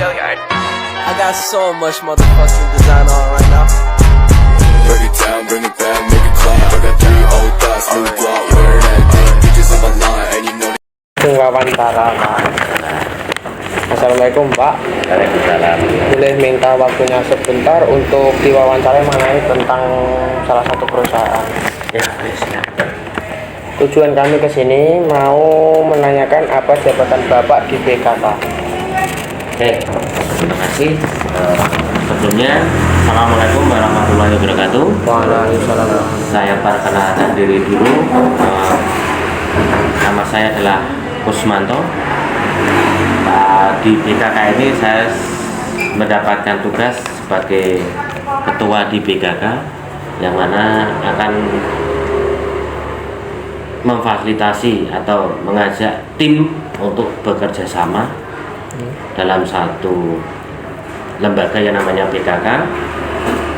I got so much motherfucking design on right now. Break it down, bring it back, make it clap. I got 3 old thoughts, new block, where that dick. Bitches on my line, and you know Wawancara Pak. Assalamualaikum Pak. Waalaikumsalam. Boleh minta waktunya sebentar untuk diwawancara mengenai tentang salah satu perusahaan. Ya, siap. Tujuan kami ke sini mau menanyakan apa jabatan Bapak di BKK. Oke, terima kasih. Sebelumnya, Assalamualaikum warahmatullahi wabarakatuh. Waalaikumsalam. Saya perkenalkan diri dulu. Nama saya adalah Kusmanto. Di BKK ini saya mendapatkan tugas sebagai ketua di BKK, yang mana akan memfasilitasi atau mengajak tim untuk bekerja sama dalam satu lembaga yang namanya BKK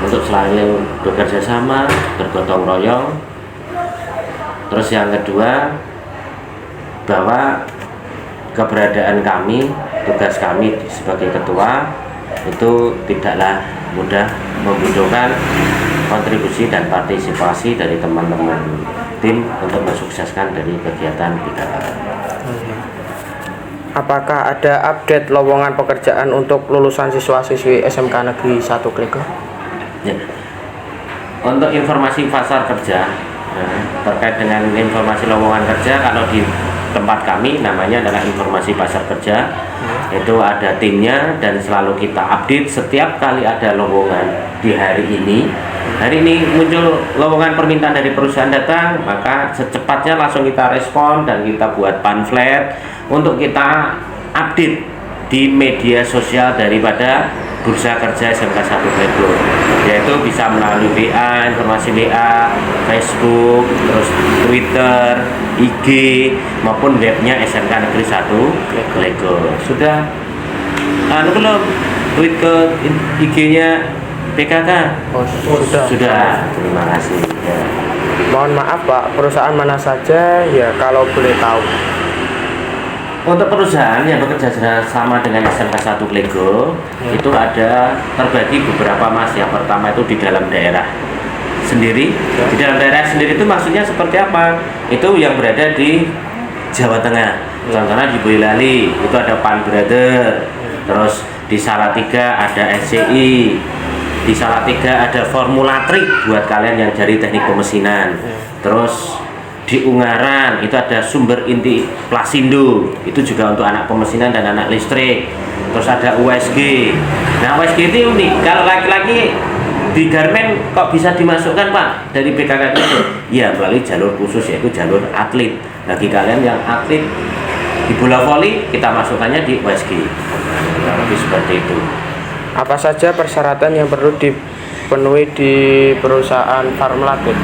untuk selalu bekerja sama, bergotong royong. Terus yang kedua, bahwa keberadaan kami, tugas kami sebagai ketua itu tidaklah mudah, membutuhkan kontribusi dan partisipasi dari teman-teman tim untuk mensukseskan dari kegiatan BKK. Apakah ada update lowongan pekerjaan untuk lulusan siswa-siswi SMK Negeri 1 Klego? Ya. Untuk informasi pasar kerja, terkait dengan informasi lowongan kerja, kalau di tempat kami namanya adalah informasi pasar kerja, itu ada timnya dan selalu kita update setiap kali ada lowongan. Di hari ini muncul lowongan permintaan dari perusahaan datang, maka secepatnya langsung kita respon dan kita buat pamflet untuk kita update di media sosial daripada Bursa Kerja SMK 1 Klego, yaitu bisa melalui WA, informasi WA, Facebook, terus Twitter, IG, maupun webnya SMK Negeri 1 Klego. Sudah belum tweet ke IG-nya BKK? Sudah. Terima kasih. Ya. Mohon maaf Pak, perusahaan mana saja ya kalau boleh tahu? Untuk perusahaan yang bekerja sama dengan SMK 1 Klego, itu ada terbagi beberapa, Mas. Yang pertama itu di dalam daerah sendiri. Di dalam daerah sendiri itu maksudnya seperti apa? Itu yang berada di Jawa Tengah. Contohnya di Boyolali itu ada Pan Brother. Terus di Salatiga ada SCI. Di Salatiga ada Formula Trik buat kalian yang dari teknik pemesinan. Terus di Ungaran itu ada Sumber Inti Plasindo, itu juga untuk anak pemesinan dan anak listrik. Terus ada USG. Nah, USG itu unik. Kalau laki-laki di garmen kok bisa dimasukkan Pak dari BKK itu? Ya, melalui jalur khusus, yaitu jalur atlet. Bagi kalian yang atlet di bola voli, kita masukkannya di USG. Lebih seperti itu. Apa saja persyaratan yang perlu dipenuhi di perusahaan Farmlatit?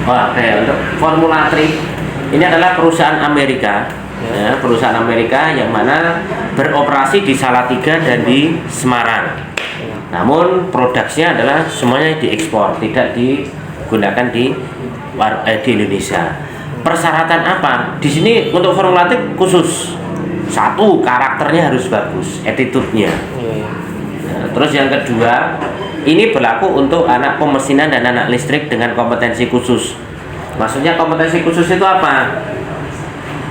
Oke, untuk Formula 3 ini adalah perusahaan Amerika, ya, perusahaan Amerika yang mana beroperasi di Salatiga dan di Semarang. Namun produksinya adalah semuanya diekspor, tidak digunakan di Indonesia. Persyaratan apa? Di sini untuk Formula 3 khusus. Satu, karakternya harus bagus, attitude-nya. Nah, terus yang kedua, ini berlaku untuk anak pemesinan dan anak listrik dengan kompetensi khusus. Maksudnya kompetensi khusus itu apa?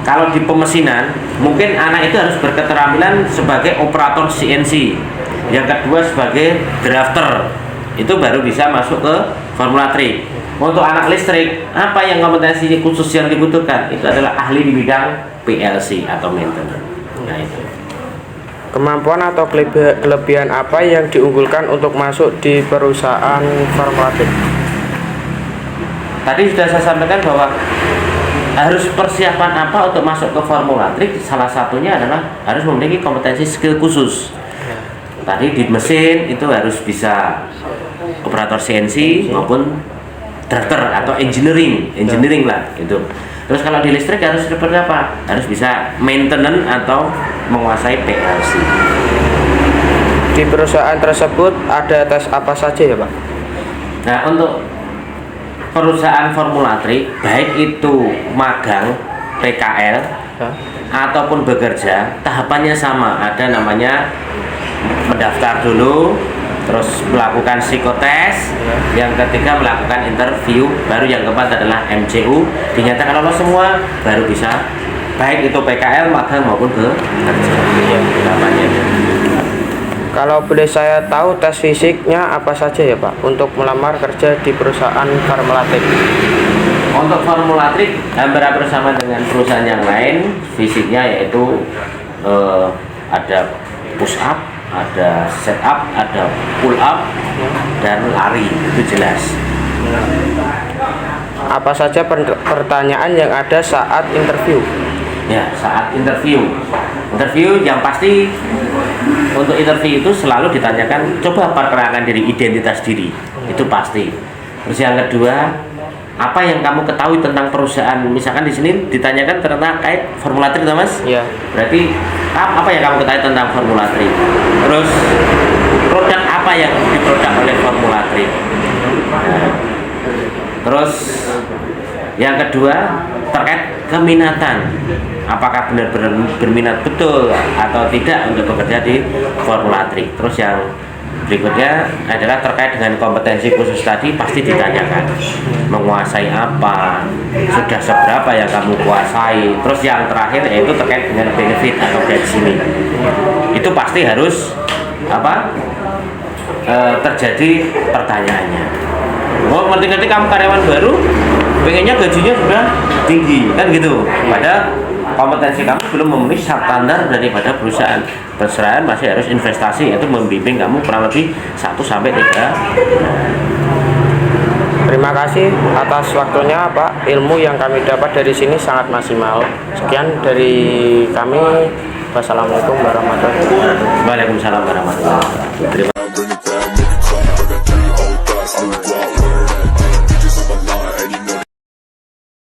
Kalau di pemesinan, mungkin anak itu harus berketerampilan sebagai operator CNC. Yang kedua sebagai drafter. Itu baru bisa masuk ke Formula 3. Untuk anak listrik, apa yang kompetensi khusus yang dibutuhkan? Itu adalah ahli di bidang PLC atau maintenance. Nah, itu. Kemampuan atau kelebihan apa yang diunggulkan untuk masuk di perusahaan Farmlatit? Tadi sudah saya sampaikan bahwa harus persiapan apa untuk masuk ke Formula 3. Salah satunya adalah harus memiliki kompetensi skill khusus. Tadi di mesin itu harus bisa operator CNC maupun drafter atau engineering lah itu. Terus kalau di listrik harus seperti apa? Harus bisa maintenance atau menguasai PLC. Di perusahaan tersebut ada tes apa saja ya Pak? Nah, untuk perusahaan Formula 3, baik itu magang PKL ataupun bekerja, tahapannya sama. Ada namanya mendaftar dulu, terus melakukan psikotes, yang ketiga melakukan interview, baru yang keempat adalah MCU. Dinyatakan lolos semua, baru bisa baik itu PKL, magang maupun bekerja. Tahapannya. Kalau boleh saya tahu tes fisiknya apa saja ya Pak untuk melamar kerja di perusahaan Formulatik? Untuk Formulatik hampir sama dengan perusahaan yang lain, fisiknya yaitu ada push up, ada set up, ada pull up, dan lari, itu jelas. Apa saja pertanyaan yang ada saat interview? Ya, saat interview yang pasti untuk interview itu selalu ditanyakan, coba perkenalkan diri, identitas diri, itu pasti. Terus yang kedua, apa yang kamu ketahui tentang perusahaan? Misalkan di sini ditanyakan terkait Formulatik, Mas? Iya. Berarti apa yang kamu ketahui tentang Formulatik? Terus produk apa yang diproduk oleh Formulatik? Nah, terus yang kedua terkait keminatan, apakah benar-benar berminat betul atau tidak untuk bekerja di Formulatik. Terus yang berikutnya adalah terkait dengan kompetensi khusus tadi, pasti ditanyakan menguasai apa, sudah seberapa yang kamu kuasai. Terus yang terakhir yaitu terkait dengan benefit atau gaji ini, itu pasti harus terjadi pertanyaannya. Oh, ngerti-ngerti kamu karyawan baru, pengennya gajinya sudah tinggi, kan gitu. Padahal kompetensi kamu belum memenuhi standar daripada perusahaan. Perusahaan masih harus investasi, yaitu membimbing kamu kurang lebih 1-3 bulan. Terima kasih atas waktunya Pak. Ilmu yang kami dapat dari sini sangat maksimal. Sekian dari kami. Wassalamualaikum warahmatullahi wabarakatuh. Waalaikumsalam warahmatullahi wabarakatuh.